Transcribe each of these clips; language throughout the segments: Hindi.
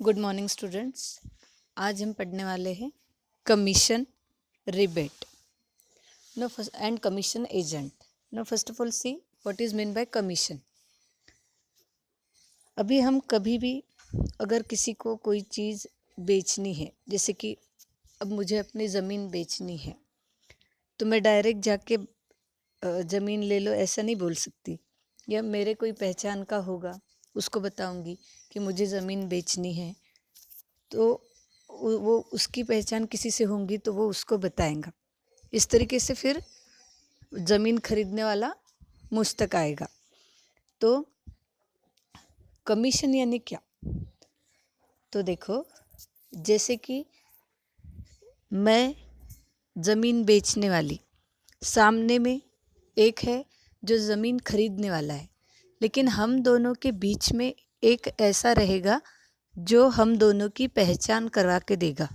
Good morning students. आज हम पढ़ने वाले हैं commission rebate no first and commission agent. No first of all see what is mean by commission. अभी हम कभी भी अगर किसी को कोई चीज़ बेचनी है, जैसे कि अब मुझे अपनी ज़मीन बेचनी है, तो मैं डायरेक्ट जाके ज़मीन ले लो ऐसा नहीं बोल सकती, या मेरे कोई पहचान का होगा उसको बताऊंगी कि मुझे ज़मीन बेचनी है, तो वो उसकी पहचान किसी से होंगी तो वो उसको बताएगा। इस तरीके से फिर ज़मीन खरीदने वाला मुझ तक आएगा। तो कमीशन यानी क्या? तो देखो, जैसे कि मैं ज़मीन बेचने वाली, सामने में एक है जो ज़मीन खरीदने वाला है, लेकिन हम दोनों के बीच में एक ऐसा रहेगा जो हम दोनों की पहचान करवा के देगा।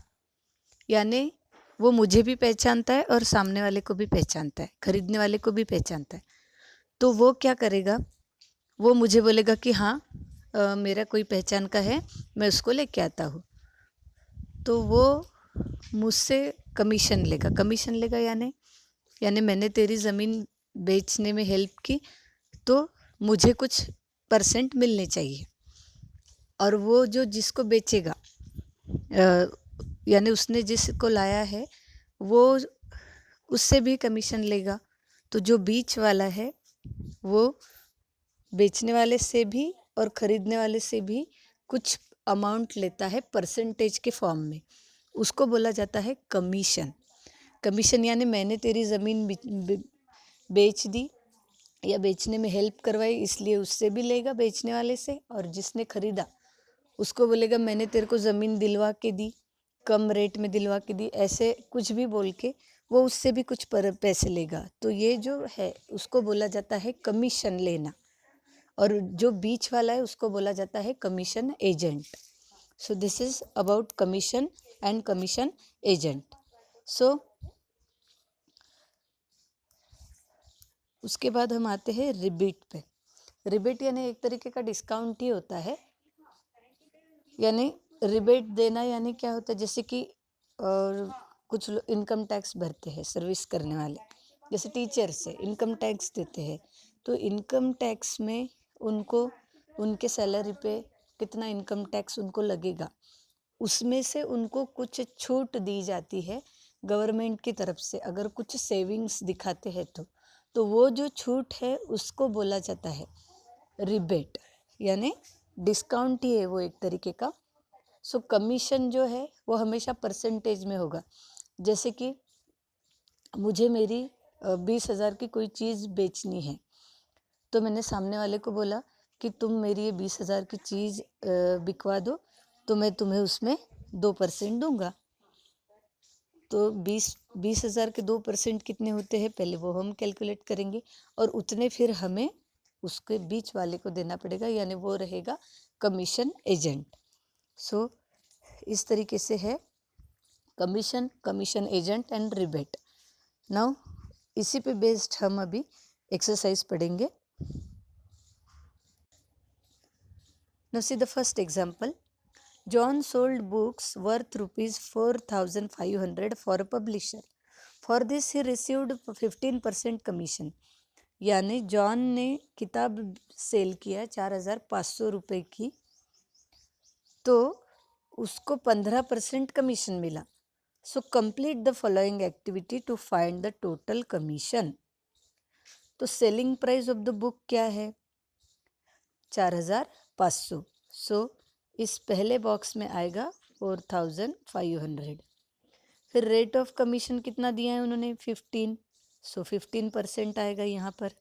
यानी वो मुझे भी पहचानता है और सामने वाले को भी पहचानता है, खरीदने वाले को भी पहचानता है। तो वो क्या करेगा, वो मुझे बोलेगा कि हाँ मेरा कोई पहचान का है, मैं उसको लेके आता हूँ। तो वो मुझसे कमीशन लेगा। कमीशन लेगा यानी मैंने तेरी ज़मीन बेचने में हेल्प की तो मुझे कुछ परसेंट मिलने चाहिए। और वो जो जिसको बेचेगा, यानी उसने जिसको लाया है वो उससे भी कमीशन लेगा। तो जो बीच वाला है वो बेचने वाले से भी और ख़रीदने वाले से भी कुछ अमाउंट लेता है परसेंटेज के फॉर्म में। उसको बोला जाता है कमीशन। कमीशन यानी मैंने तेरी ज़मीन बेच दी या बेचने में हेल्प करवाई, इसलिए उससे भी लेगा बेचने वाले से, और जिसने ख़रीदा उसको बोलेगा मैंने तेरे को ज़मीन दिलवा के दी, कम रेट में दिलवा के दी, ऐसे कुछ भी बोल के वो उससे भी कुछ पैसे लेगा। तो ये जो है उसको बोला जाता है कमीशन लेना। और जो बीच वाला है उसको बोला जाता है commission agent. So this is about commission and commission agent. So उसके बाद हम आते हैं रिबेट पे। रिबेट यानी एक तरीके का डिस्काउंट ही होता है। यानी रिबेट देना यानी क्या होता है, जैसे कि कुछ लोग इनकम टैक्स भरते हैं, सर्विस करने वाले, जैसे टीचर्स है इनकम टैक्स देते हैं। तो इनकम टैक्स में उनको उनके सैलरी पे कितना इनकम टैक्स उनको लगेगा, उसमें से उनको कुछ छूट दी जाती है गवर्नमेंट की तरफ से। अगर कुछ सेविंग्स दिखाते हैं तो वो जो छूट है उसको बोला जाता है रिबेट, यानी डिस्काउंट ही है वो एक तरीके का। सो कमीशन जो है वो हमेशा परसेंटेज में होगा। जैसे कि मुझे मेरी 20,000 की कोई चीज़ बेचनी है, तो मैंने सामने वाले को बोला कि तुम मेरी ये 20,000 की चीज़ बिकवा दो, तो मैं तुम्हें उसमें 2% दूंगा। तो 20,000 के 2% कितने होते हैं पहले वो हम कैलकुलेट करेंगे, और उतने फिर हमें उसके बीच वाले को देना पड़ेगा, यानी वो रहेगा कमीशन एजेंट। सो इस तरीके से है commission, commission agent and rebate. Now इसी पे बेस्ड हम अभी एक्सरसाइज पढ़ेंगे। Now see the first example. John sold books worth rupees 4,500 for a publisher. For this he received 15% commission. यानी जॉन ने किताब सेल किया 4,500 रुपये की, तो उसको 15% कमीशन मिला। So complete the following activity to find the total commission. तो selling price of the book क्या है? 4,500। सो इस पहले बॉक्स में आएगा 4,500। फिर रेट ऑफ कमीशन कितना दिया है उन्होंने? 15। सो 15% आएगा यहाँ पर।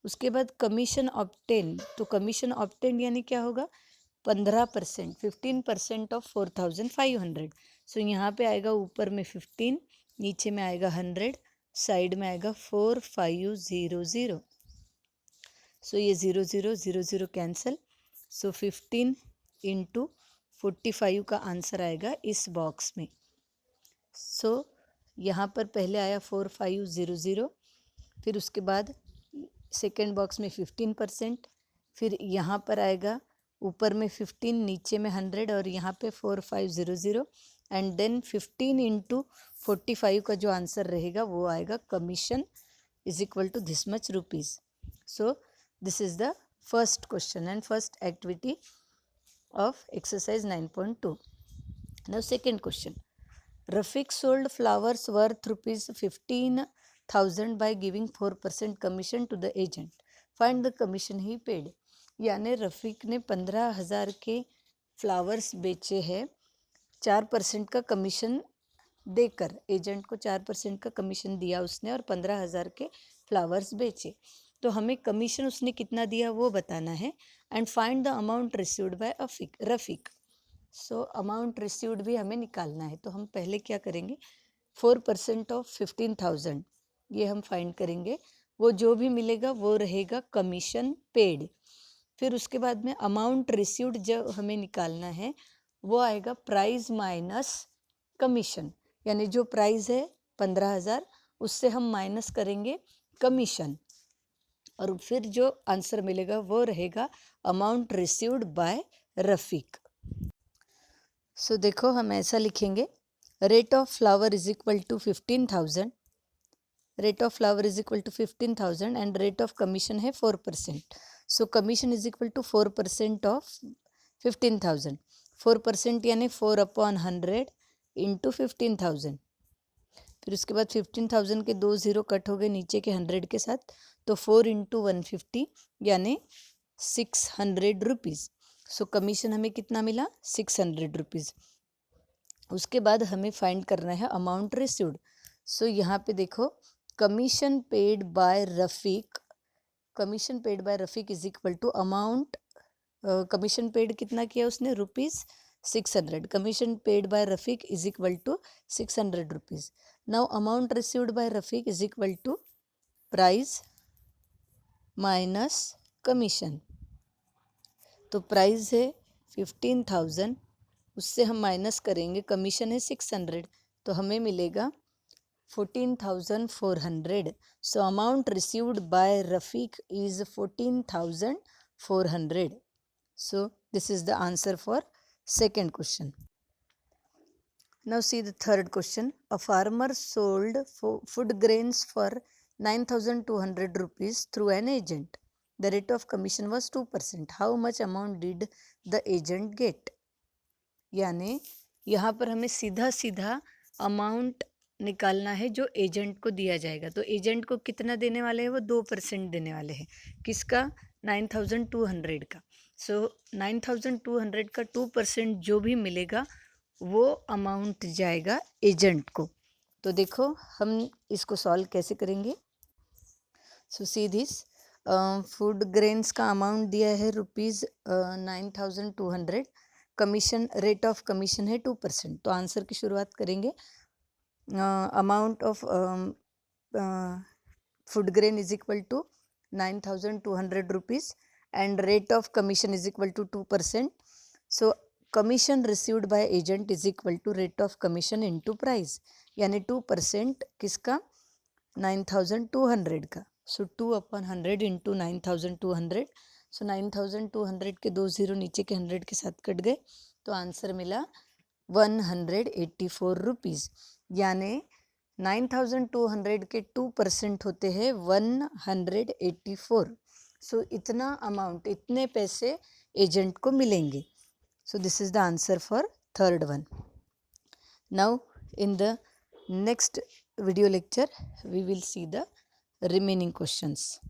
उसके बाद कमीशन ऑब्टेन। तो कमीशन ऑब्टेन यानी क्या होगा? 15%। 15% ऑफ 4,500। सो यहाँ पे आएगा ऊपर में 15, नीचे में आएगा 100, साइड में आएगा 4,500। सो ये 0,000 कैंसिल। सो 15 इंटू 45 का आंसर आएगा इस बॉक्स में। सो यहाँ पर पहले आया 4,500, फिर उसके बाद सेकेंड बॉक्स में 15%, फिर यहाँ पर आएगा ऊपर में 15, नीचे में 100 और यहाँ पे 4500 एंड देन 15 इंटू 45 का जो आंसर रहेगा वो आएगा commission is equal to this much rupees. So this is the first question and first activity of exercise 9.2. Now second question. Rafiq sold flowers worth rupees 15,000 by giving 4% commission to the agent. Find the commission he paid. यानी रफ़ीक ने 15,000 के फ्लावर्स बेचे हैं 4% का कमीशन देकर. एजेंट को 4% का कमीशन दिया उसने और 15,000 के फ्लावर्स बेचे. तो हमें कमीशन उसने कितना दिया वो बताना है. And find the amount received by Rafiq. So amount received भी हमें निकालना है. तो हम पहले क्या करेंगे, 4% ऑफ 15,000 ये हम फाइंड करेंगे. वो जो भी मिलेगा वो रहेगा कमीशन पेड. फिर उसके बाद में अमाउंट रिसीव्ड जो हमें निकालना है वो आएगा प्राइस माइनस कमीशन. यानी जो प्राइस है 15,000 उससे हम माइनस करेंगे कमीशन और फिर जो आंसर मिलेगा वो रहेगा amount received by Rafiq. So देखो हम ऐसा लिखेंगे, rate of flower is equal to 15,000. Rate of flower is equal to 15,000 and rate of commission है 4%. So commission is equal to 4% of 15,000. 4% यानी 4/100 इंटू 15,000. फिर उसके बाद 15,000 के 2 0 कट हो गए नीचे के 100 के साथ. तो 4 इंटू 150 यानी 600 रुपीज़. सो कमीशन हमें कितना मिला, 600 रुपीज़. उसके बाद हमें फाइंड करना है अमाउंट रिसीव्ड. सो यहाँ पे देखो commission paid by Rafiq. Commission paid by Rafiq is equal to amount. Commission paid कितना किया उसने, ₹600. Commission paid by Rafiq is equal to 600 rupees. Now amount received by Rafiq is equal to price minus commission. तो प्राइस है 15,000, उससे हम माइनस करेंगे कमीशन है 600 तो हमें मिलेगा 14,400. So amount received by Rafiq is 14,400. So this is the answer for second question. Now see the third question. A farmer sold food grains for 9,200 rupees through an agent. The rate of commission was 2%. How much amount did the agent get? यानी यहाँ पर हमें सीधा सीधा अमाउंट निकालना है जो एजेंट को दिया जाएगा. तो एजेंट को कितना देने वाले हैं, वो 2% देने वाले हैं. किसका, 9,200 का. सो 9,200 का 2% जो भी मिलेगा वो अमाउंट जाएगा एजेंट को. तो देखो हम इसको सॉल्व कैसे करेंगे. सो सी दिस, फूड ग्रेन्स का अमाउंट दिया है ₹9,200. कमीशन, रेट ऑफ कमीशन है 2%. तो आंसर की शुरुआत करेंगे. Amount of food grain is equal to 9,200 rupees and rate of commission is equal to 2%. So commission received by agent is equal to rate of commission into price. यानी 2% किसका, 9,200 का. So 2/100 into 9,200. So 9,200 के 2 0 नीचे के 100 के साथ कट गए तो आंसर मिला 184 रुपीज़. यानी 9,200 के 2% होते हैं 184. सो इतना अमाउंट, इतने पैसे एजेंट को मिलेंगे. सो this is the answer for third one. Now in the next video lecture we will see the remaining questions.